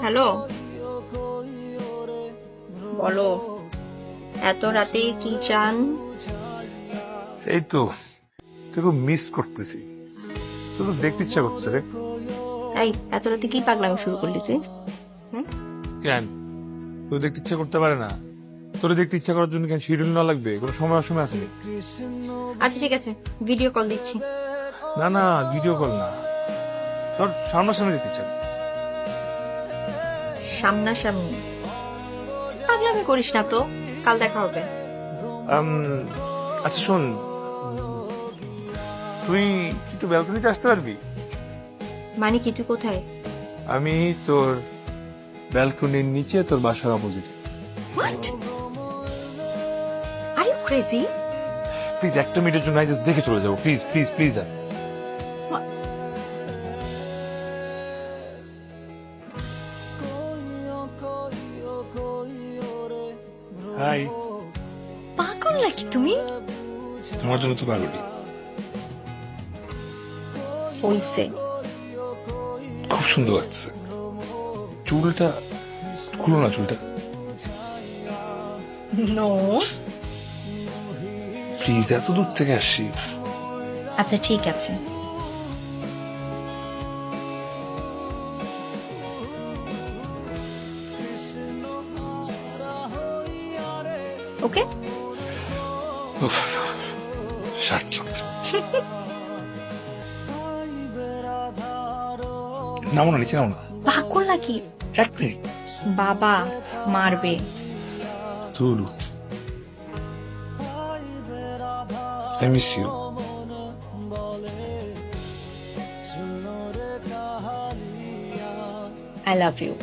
Hello, বলো। এত রাতে কি চান? এই তো তোকে মিস করতেছি, শুধু দেখতে ইচ্ছা করছে রে। এই এত রাতে কি পাগলামি শুরু করলি তুই? হুম? কেন তোর দেখতে ইচ্ছা করতে পারে না? তোর দেখতে ইচ্ছা করার জন্য কেন শিডিউল না লাগবে? কোনো সময় অসময় আসেনি। আচ্ছা ঠিক আছে, ভিডিও কল দিচ্ছি। না না, ভিডিও কল না, তোর সামনাসামনি যেতে ইচ্ছা করে। সামনাসামনি? পাগলামি করিস না তো, কাল দেখা হবে। আম, আচ্ছা শোন, তুই কি একটু ব্যালকনিতে আসতে পারবি? মানে কি, তুই কোথায়? আমি তোর ব্যালকনির নিচে, তোর বাসার অপোজিটে। What, are you crazy? Please একটা মিনিটের জন্য জাস্ট দেখে চলে যাবো, প্লিজ প্লিজ প্লিজ। হাই। পাগল নাকি তুমি? তোমার জন্য তো পাগলি। হইছে। খুব সুন্দর লাগছে। চুলটা খুলো না, চুলটা নো। প্লিজ, এত দূর থেকে আসছি। আচ্ছা ঠিক আছে। ওকে। উফ, সার্থক। নামো না, নিচে নামো না। পাগল নাকি? এক মিনিট। বাবা মারবে। Tulu, I miss you. I love you.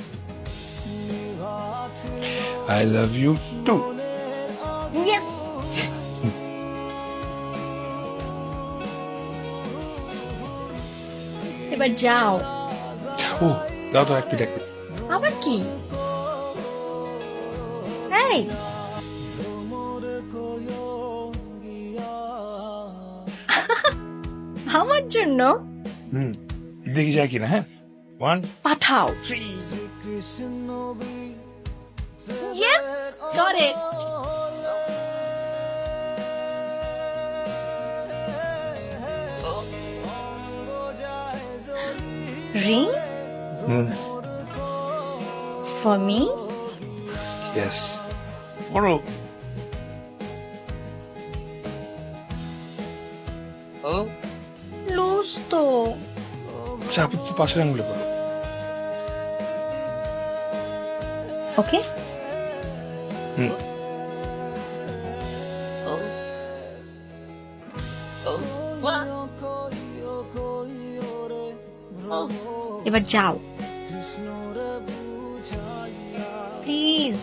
I love you too. Yes. এবার যাও। ও দাও তো, এক মিনিট এক মিনিট। আবার কি? এই আমার জন্য দেখি যায় কিনা। হ্যাঁ, one Pathao. Yes, got it. ring for me. Yes, বড়। লুজ তো। চাপ তো পাশের আঙুলে করো। ওকে। এবার যাও প্লিজ।